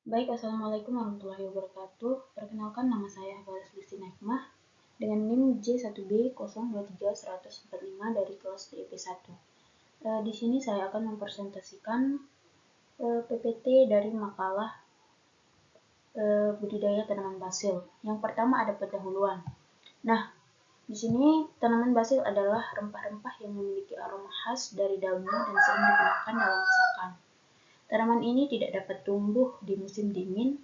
Baik, Assalamualaikum warahmatullahi wabarakatuh. Perkenalkan, nama saya Hafalas Lucy Nekmah dengan NIM J1B023145 dari kelas TIP 1. Di sini saya akan mempresentasikan PPT dari makalah budidaya tanaman basil. Yang pertama ada pendahuluan. Nah, di sini tanaman basil adalah rempah-rempah yang memiliki aroma khas dari daunnya dan sering digunakan dalam masakan. Tanaman ini tidak dapat tumbuh di musim dingin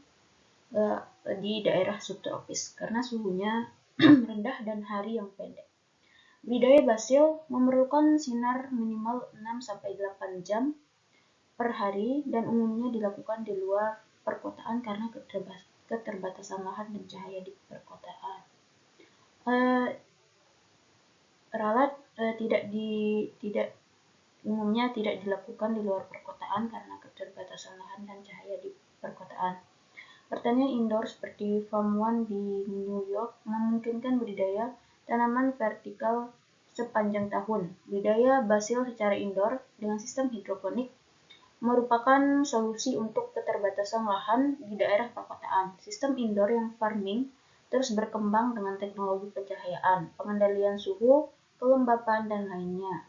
di daerah subtropis karena suhunya rendah dan hari yang pendek. Budidaya basil memerlukan sinar minimal 6-8 jam per hari dan umumnya dilakukan di luar perkotaan karena keterbatasan lahan dan cahaya di perkotaan. Ralat umumnya tidak dilakukan di luar perkotaan karena keterbatasan lahan dan cahaya di perkotaan. Pertanian indoor seperti Farm One di New York memungkinkan budidaya tanaman vertikal sepanjang tahun. Budidaya basil secara indoor dengan sistem hidroponik merupakan solusi untuk keterbatasan lahan di daerah perkotaan. Sistem indoor yang farming terus berkembang dengan teknologi pencahayaan, pengendalian suhu, kelembapan, dan lainnya.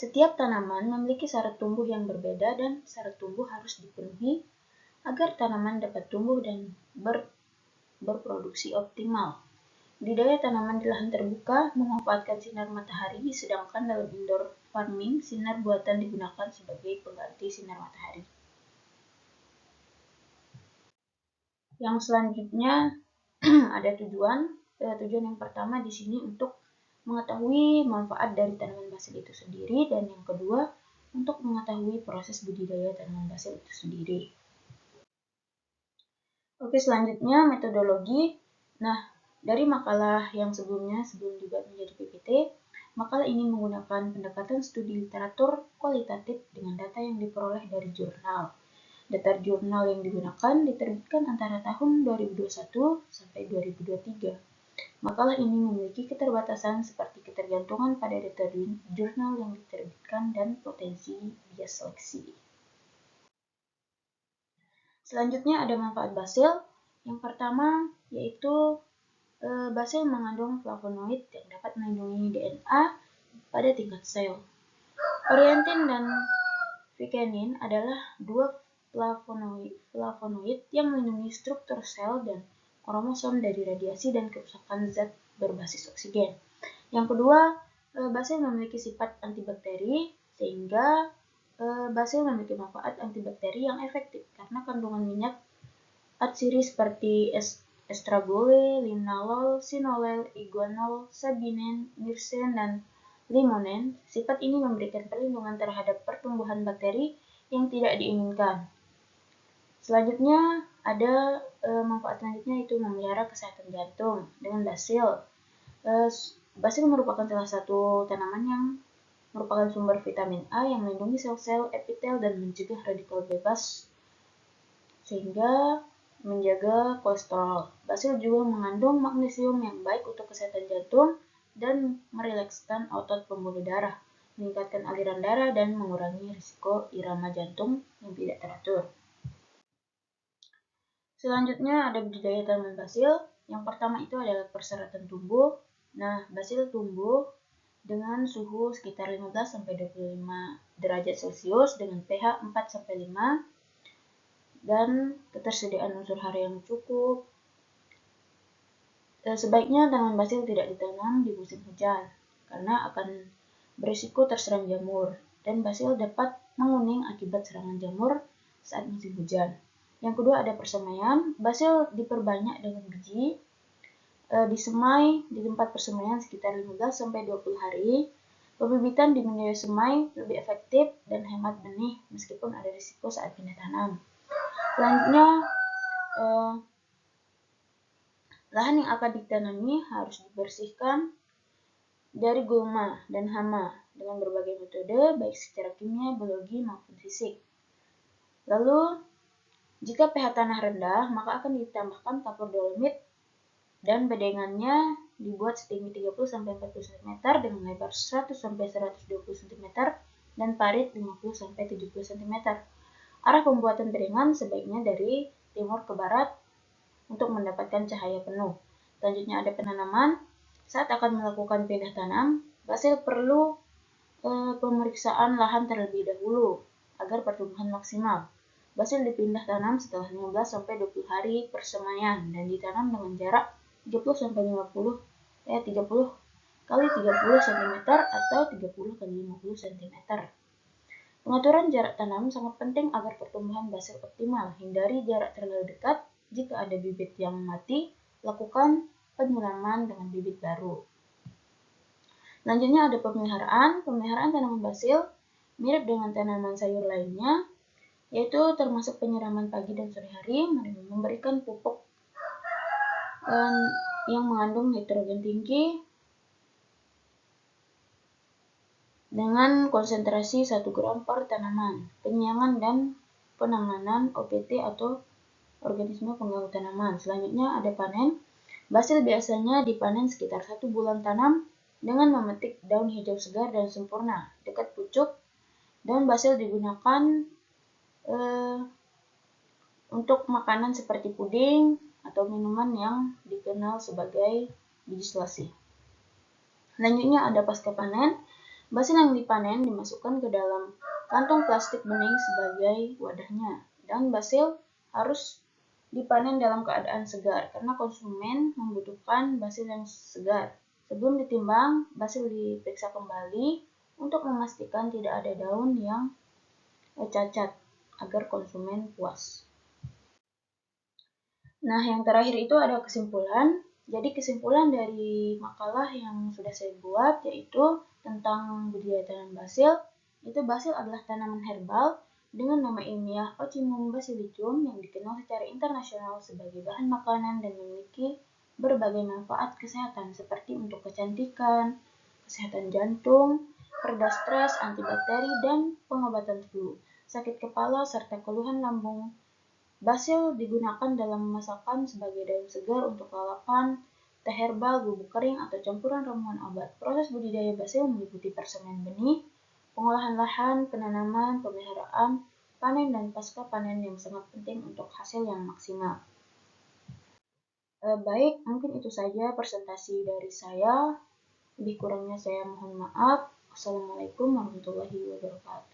Setiap tanaman memiliki syarat tumbuh yang berbeda dan syarat tumbuh harus dipenuhi agar tanaman dapat tumbuh dan berproduksi optimal. Budidaya tanaman di lahan terbuka memanfaatkan sinar matahari, sedangkan dalam indoor farming, sinar buatan digunakan sebagai pengganti sinar matahari. Yang selanjutnya ada tujuan. Tujuan yang pertama di sini untuk mengetahui manfaat dari tanaman basil itu sendiri, dan yang kedua untuk mengetahui proses budidaya tanaman basil itu sendiri. Oke, selanjutnya metodologi. Nah, dari makalah yang sebelum dibuat menjadi PPT, makalah ini menggunakan pendekatan studi literatur kualitatif dengan data yang diperoleh dari jurnal. Data jurnal yang digunakan diterbitkan antara tahun 2021 sampai 2023. Makalah ini memiliki keterbatasan seperti ketergantungan pada data jurnal yang diterbitkan dan potensi bias seleksi. Selanjutnya ada manfaat basil. Yang pertama yaitu basil mengandung flavonoid yang dapat melindungi DNA pada tingkat sel. Orientin dan vicinin adalah dua flavonoid yang melindungi struktur sel dan kromosom dari radiasi dan kerusakan zat berbasis oksigen. Yang kedua, basil memiliki sifat antibakteri sehingga basil memiliki manfaat antibakteri yang efektif karena kandungan minyak atsiri seperti estragole, linalol, sinolel, iguanol, sabinen, myrcene, dan limonen. Sifat ini memberikan perlindungan terhadap pertumbuhan bakteri yang tidak diinginkan. Selanjutnya ada manfaat selanjutnya itu memelihara kesehatan jantung dengan basil. Basil merupakan salah satu tanaman yang merupakan sumber vitamin A yang melindungi sel-sel epitel dan mencegah radikal bebas sehingga menjaga kolesterol. Basil juga mengandung magnesium yang baik untuk kesehatan jantung dan merilekskan otot pembuluh darah, meningkatkan aliran darah dan mengurangi risiko irama jantung yang tidak teratur. Selanjutnya ada budidaya tanaman basil. Yang pertama itu adalah persyaratan tumbuh. Nah, basil tumbuh dengan suhu sekitar 15-25 derajat Celcius dengan pH 4-5 dan ketersediaan unsur hara yang cukup. Sebaiknya tanaman basil tidak ditanam di musim hujan karena akan berisiko terserang jamur, dan basil dapat menguning akibat serangan jamur saat musim hujan. Yang kedua ada persemaian. Basil diperbanyak dengan biji, disemai di tempat persemaian sekitar 15-20 hari. Pembibitan di media semai lebih efektif dan hemat benih meskipun ada risiko saat pindah tanam. Selanjutnya, lahan yang akan ditanami harus dibersihkan dari gulma dan hama dengan berbagai metode baik secara kimia, biologi maupun fisik. Lalu, jika pH tanah rendah, maka akan ditambahkan kapur dolomit dan bedengannya dibuat setinggi 30-40 cm dengan lebar 100-120 cm dan parit 50-70 cm. Arah pembuatan piringan sebaiknya dari timur ke barat untuk mendapatkan cahaya penuh. Selanjutnya ada penanaman. Saat akan melakukan pindah tanam, basil perlu pemeriksaan lahan terlebih dahulu agar pertumbuhan maksimal. Basil dipindah tanam setelah 15-20 hari persemaian dan ditanam dengan jarak 30-50 kali 30 cm atau 30 kali 50 cm. Pengaturan jarak tanam sangat penting agar pertumbuhan basil optimal. Hindari jarak terlalu dekat. Jika ada bibit yang mati, lakukan penyiraman dengan bibit baru. Selanjutnya ada pemeliharaan. Pemeliharaan tanaman basil mirip dengan tanaman sayur lainnya, yaitu termasuk penyiraman pagi dan sore hari, memberikan pupuk yang mengandung nitrogen tinggi dengan konsentrasi 1 gram per tanaman. Penyiangan dan penanganan OPT atau organisme pengganggu tanaman. Selanjutnya ada panen. Basil biasanya dipanen sekitar 1 bulan tanam dengan memetik daun hijau segar dan sempurna dekat pucuk, dan basil digunakan untuk makanan seperti puding atau minuman yang dikenal sebagai biji selasi. Selanjutnya ada pasca panen. Basil yang dipanen dimasukkan ke dalam kantong plastik bening sebagai wadahnya, dan basil harus dipanen dalam keadaan segar karena konsumen membutuhkan basil yang segar. Sebelum ditimbang, basil diperiksa kembali untuk memastikan tidak ada daun yang cacat agar konsumen puas. Nah, yang terakhir itu ada kesimpulan. Jadi kesimpulan dari makalah yang sudah saya buat yaitu tentang budidaya tanaman basil. Itu basil adalah tanaman herbal dengan nama ilmiah Ocimum basilicum yang dikenal secara internasional sebagai bahan makanan dan memiliki berbagai manfaat kesehatan seperti untuk kecantikan, kesehatan jantung, pereda stres, antibakteri, dan pengobatan flu, sakit kepala, serta keluhan lambung. Basil digunakan dalam masakan sebagai daun segar untuk lalapan, teh herbal, bubuk kering, atau campuran ramuan obat. Proses budidaya basil meliputi persemaian benih, pengolahan lahan, penanaman, pemeliharaan, panen, dan pasca panen yang sangat penting untuk hasil yang maksimal. Baik, mungkin itu saja presentasi dari saya. Lebih kurangnya saya mohon maaf. Wassalamualaikum warahmatullahi wabarakatuh.